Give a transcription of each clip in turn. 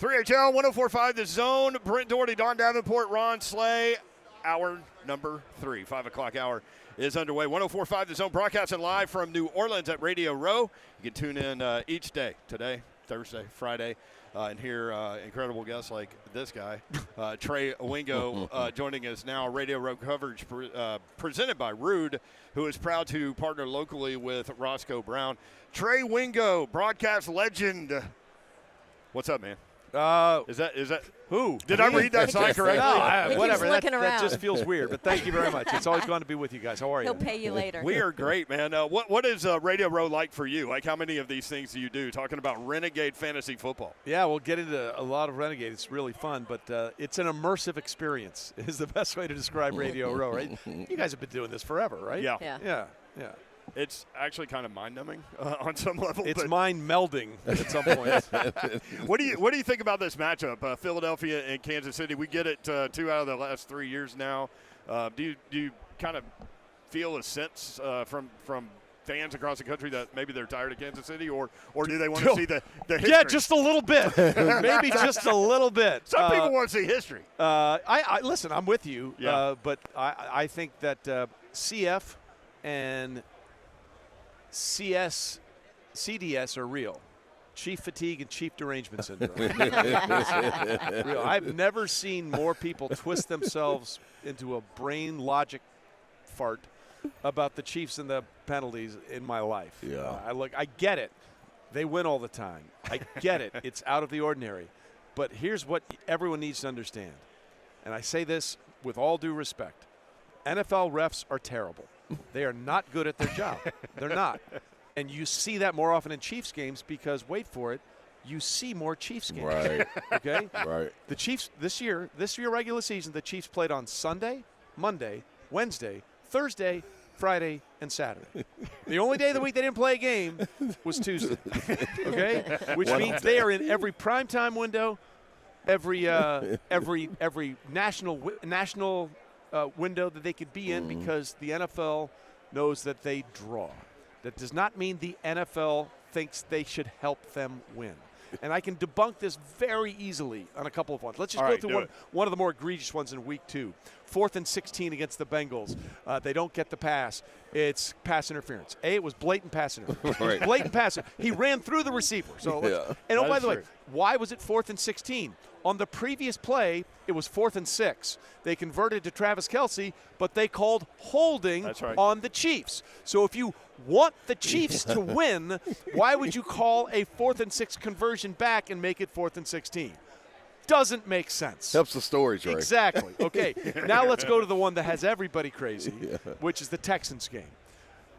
3HL 104.5 The Zone. Brent Doherty, Don Davenport, Ron Slay. Hour number 3, 5 o'clock hour is underway. 104.5 The Zone, broadcasting live from New Orleans at Radio Row. You can tune in each day, today, Thursday, Friday, and hear incredible guests like this guy, Trey Wingo, joining us now. Radio Row coverage presented by Rude, who is proud to partner locally with Roscoe Brown. Trey Wingo, broadcast legend. What's up, man? Is that who? Did I read that sign correctly? No, whatever. That just feels weird. But thank you very much. It's always fun to be with you guys. How are you? He'll pay you later. We are great, man. What is Radio Row like for you? Like, how many of these things do you do? Talking about Renegade fantasy football. Yeah, we'll get into a lot of Renegade. It's really fun, but it's an immersive experience is the best way to describe Radio Row, right? You guys have been doing this forever, right? Yeah. It's actually kind of mind-numbing on some level. It's mind-melding at some point. What do you think about this matchup, Philadelphia and Kansas City? We get it 2 out of the last 3 years now. Do you kind of feel a sense from fans across the country that maybe they're tired of Kansas City, or do they want to see the history? Yeah, just a little bit. Maybe just a little bit. Some people want to see history. I listen, I'm with you, yeah. But I think that CF and CDS are real. Chief fatigue and chief derangement syndrome. Real. I've never seen more people twist themselves into a brain logic fart about the Chiefs and the penalties in my life. Yeah. I get it. They win all the time. I get it. It's out of the ordinary. But here's what everyone needs to understand. And I say this with all due respect. NFL refs are terrible. They are not good at their job. They're not. And you see that more often in Chiefs games because, wait for it, you see more Chiefs games. Right. Okay? Right. The Chiefs this year regular season, the Chiefs played on Sunday, Monday, Wednesday, Thursday, Friday, and Saturday. The only day of the week they didn't play a game was Tuesday. Okay? Which means they are in every primetime window, every national window that they could be in because the NFL knows that they draw. That does not mean the NFL thinks they should help them win. And I can debunk this very easily on a couple of ones. Let's just go through one of the more egregious ones in week 2. 4th and 16 against the Bengals. They don't get the pass. It's pass interference. It was blatant pass interference. Right. Blatant pass. He ran through the receiver. So and by the way, why was it 4th and 16? On the previous play, it was 4th and 6. They converted to Travis Kelce, but they called holding on the Chiefs. So if you want the Chiefs to win, why would you call a 4th and 6 conversion back and make it 4th and 16? Doesn't make sense. Helps the story, Trey. Exactly. Okay, now let's go to the one that has everybody crazy, which is the Texans game.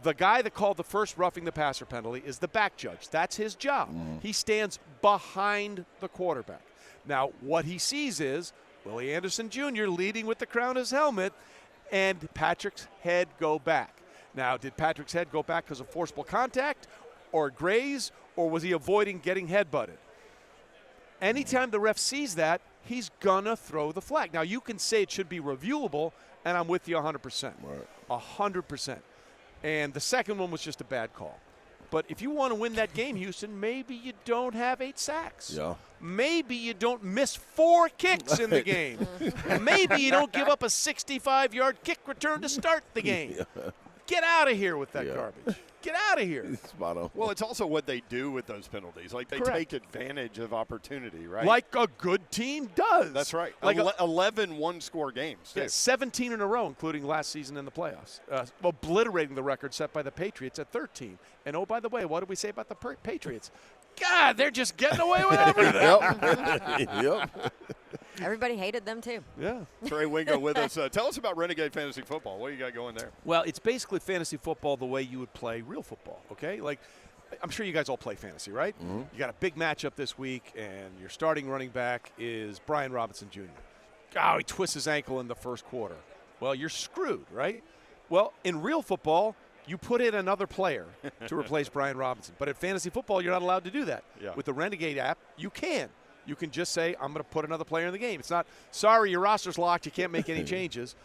The guy that called the first roughing the passer penalty is the back judge. That's his job. He stands behind the quarterback. Now, what he sees is Willie Anderson Jr. leading with the crown of his helmet and Patrick's head go back. Now, did Patrick's head go back because of forcible contact or graze, or was he avoiding getting headbutted? Anytime the ref sees that, he's going to throw the flag. Now, you can say it should be reviewable, and I'm with you 100%. Right. 100%. And the second one was just a bad call. But if you want to win that game, Houston, maybe you don't have 8 sacks. Yeah. Maybe you don't miss 4 kicks in the game. Maybe you don't give up a 65-yard kick return to start the game. Get out of here with that garbage. Get out of here. Spot on. Well, it's also what they do with those penalties. Like, they take advantage of opportunity, right? Like a good team does. That's right. Like 11 one-score games, too. Yeah, 17 in a row, including last season in the playoffs. Obliterating the record set by the Patriots at 13. And, oh, by the way, what did we say about the Patriots? God, they're just getting away with everything. Yep. Everybody hated them, too. Yeah. Trey Wingo with us. Tell us about Renegade Fantasy Football. What do you got going there? Well, it's basically fantasy football the way you would play real football, okay? Like, I'm sure you guys all play fantasy, right? Mm-hmm. You got a big matchup this week, and your starting running back is Brian Robinson Jr. Oh, he twists his ankle in the first quarter. Well, you're screwed, right? Well, in real football, you put in another player to replace Brian Robinson. But in fantasy football, you're not allowed to do that. Yeah. With the Renegade app, you can. You can just say, I'm going to put another player in the game. It's not, sorry, your roster's locked, you can't make any changes.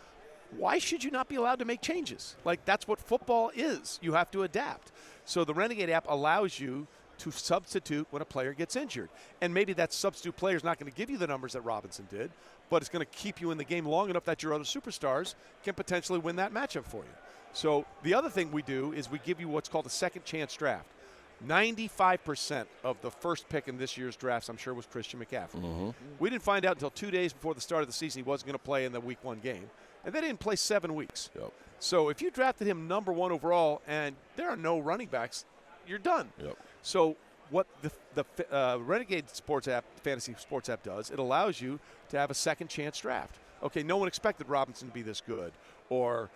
Why should you not be allowed to make changes? Like, that's what football is. You have to adapt. So the Renegade app allows you to substitute when a player gets injured. And maybe that substitute player is not going to give you the numbers that Robinson did, but it's going to keep you in the game long enough that your other superstars can potentially win that matchup for you. So the other thing we do is we give you what's called a second chance draft. 95% of the first pick in this year's drafts, I'm sure, was Christian McCaffrey. We didn't find out until 2 days before the start of the season he wasn't going to play in the Week 1 game. And they didn't play 7 weeks. So if you drafted him number 1 overall and there are no running backs, you're done. So what the Renegade sports app, fantasy sports app does, it allows you to have a second chance draft. Okay, no one expected Robinson to be this good or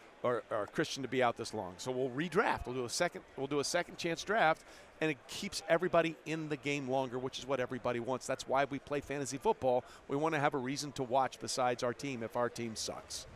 Christian to be out this long. So we'll redraft. We'll do a second chance draft, and it keeps everybody in the game longer, which is what everybody wants. That's why we play fantasy football. We want to have a reason to watch besides our team if our team sucks.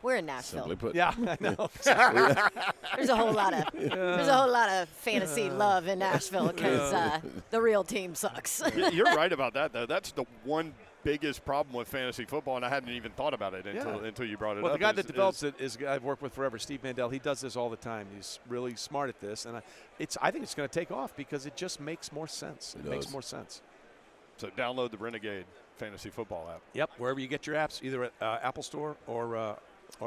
We're in Nashville. Yeah, I know. There's a whole lot of fantasy love in Nashville because the real team sucks. You're right about that, though. That's the one biggest problem with fantasy football, and I hadn't even thought about it until you brought it up. Well, the guy that develops it is a guy I've worked with forever, Steve Mandel. He does this all the time. He's really smart at this, and I think it's going to take off because it just makes more sense. It makes more sense. So download the Renegade fantasy football app. Yep, wherever you get your apps, either at Apple Store or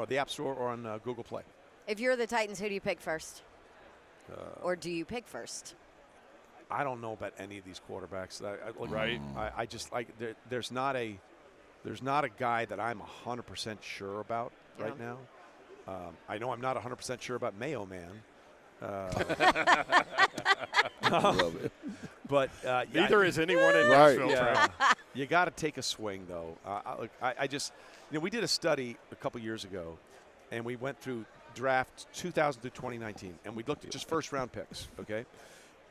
the App Store or on Google Play. If you're the Titans, who do you pick first? Or do you pick first? I don't know about any of these quarterbacks. Right. I just like there's not a guy that I'm 100% sure about right now. I know I'm not 100% sure about Mayo Man. Love it. But neither is anyone in Nashville. Yeah. You got to take a swing though. I just we did a study a couple years ago, and we went through draft 2000 to 2019, and we looked at just first round picks. Okay.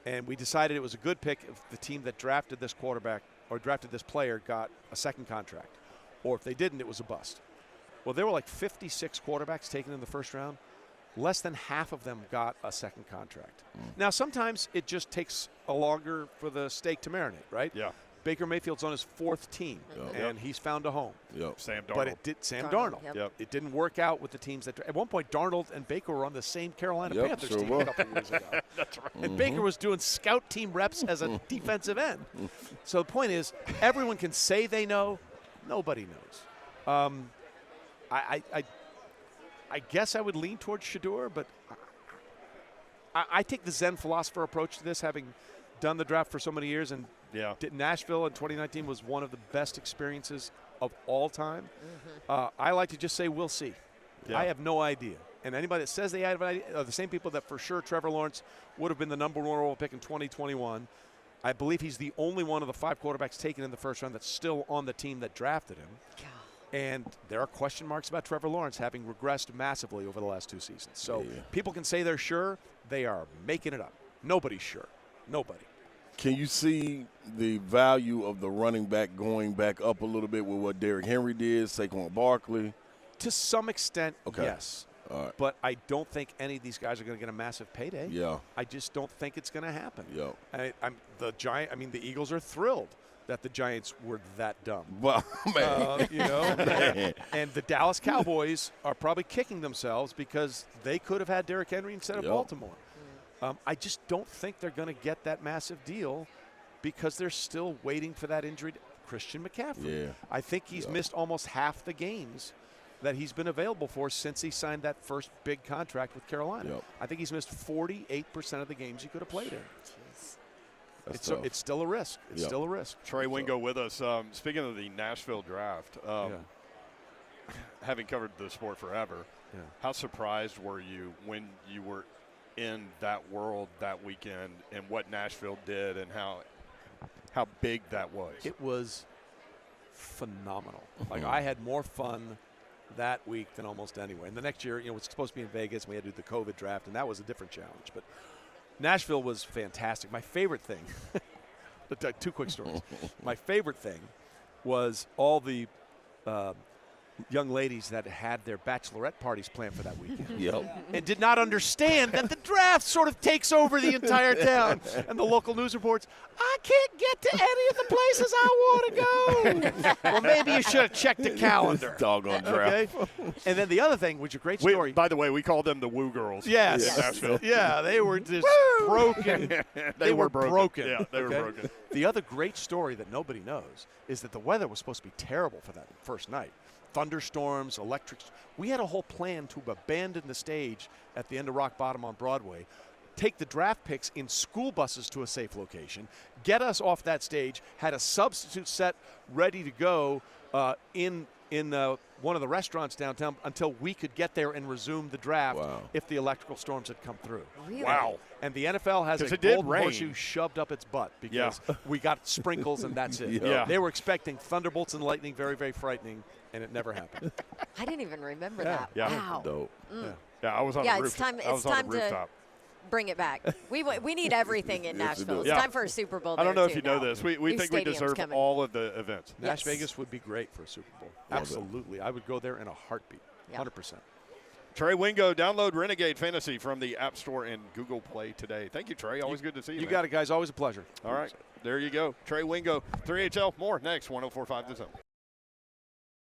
And we decided it was a good pick if the team that drafted this quarterback or drafted this player got a second contract. Or if they didn't, it was a bust. Well, there were like 56 quarterbacks taken in the first round. Less than half of them got a second contract. Now, sometimes it just takes a longer for the steak to marinate, right? Yeah. Baker Mayfield's on his 4th team, and he's found a home. Sam Darnold. But it did Darnold. Yep. It didn't work out with the teams that – at one point, Darnold and Baker were on the same Carolina Panthers team a couple years ago. That's right. And Baker was doing scout team reps as a defensive end. So the point is, everyone can say they know. Nobody knows. I guess I would lean towards Shador, but I take the Zen philosopher approach to this, having done the draft for so many years, and Nashville in 2019 was one of the best experiences of all time. I like to just say we'll see. I have no idea. And anybody that says they have an idea are the same people that for sure Trevor Lawrence would have been the number 1 overall pick in 2021. I believe he's the only one of the 5 quarterbacks taken in the first round that's still on the team that drafted him. And there are question marks about Trevor Lawrence having regressed massively over the last 2 seasons. So people can say they're sure. They are making it up. Nobody's sure. Nobody. Can you see the value of the running back going back up a little bit with what Derrick Henry did, Saquon Barkley? To some extent, yes. All right. But I don't think any of these guys are going to get a massive payday. Yeah. I just don't think it's going to happen. Yeah. The Eagles are thrilled that the Giants were that dumb. Well, man. And the Dallas Cowboys are probably kicking themselves because they could have had Derrick Henry instead of Baltimore. I just don't think they're going to get that massive deal because they're still waiting for that injury to Christian McCaffrey. I think he's missed almost half the games that he's been available for since he signed that first big contract with Carolina. I think he's missed 48% of the games he could have played in. It's still a risk. It's still a risk. Trey Wingo with us. Speaking of the Nashville draft, having covered the sport forever, how surprised were you when you were in that world that weekend and what Nashville did and how big that was? It was phenomenal. Like, I had more fun that week than almost anywhere. And the next year, it was supposed to be in Vegas, and we had to do the COVID draft, and that was a different challenge. But Nashville was fantastic. My favorite thing, 2 quick stories. My favorite thing was all the young ladies that had their bachelorette parties planned for that weekend. Yep. And did not understand that the draft sort of takes over the entire town. And the local news reports, I can't get to any of the places I want to go. Well, maybe you should have checked the calendar. Doggone draft. Okay? And then the other thing, which is a great story. By the way, we call them the Woo Girls. Yes. in Nashville. Yeah, they were just broken. They were broken. Yeah, they were okay? broken. The other great story that nobody knows is that the weather was supposed to be terrible for that first night. Thunderstorms, electric. We had a whole plan to abandon the stage at the end of Rock Bottom on Broadway, take the draft picks in school buses to a safe location, get us off that stage, had a substitute set ready to go in one of the restaurants downtown until we could get there and resume the draft if the electrical storms had come through. Really? Wow. And the NFL has a golden horseshoe shoved up its butt because we got sprinkles and that's it. Yeah. They were expecting thunderbolts and lightning, very, very frightening, and it never happened. I didn't even remember that. Yeah. Wow. Dope. Yeah, I was on the roof. It's time to bring it back. We need everything in Yes, we Nashville. do. It's time for a Super Bowl. I don't know if there, you too, know now. this. We New think we stadium's deserve coming. all of the events. Nash Vegas would be great for a Super Bowl. Love it. Absolutely. I would go there in a heartbeat. Yeah. 100%. Trey Wingo, download Renegade Fantasy from the App Store and Google Play today. Thank you, Trey. Always good to see you. You man. got it, guys. Always a pleasure. All right. There you go. Trey Wingo, 3HL. More next, 104.5 The Zone.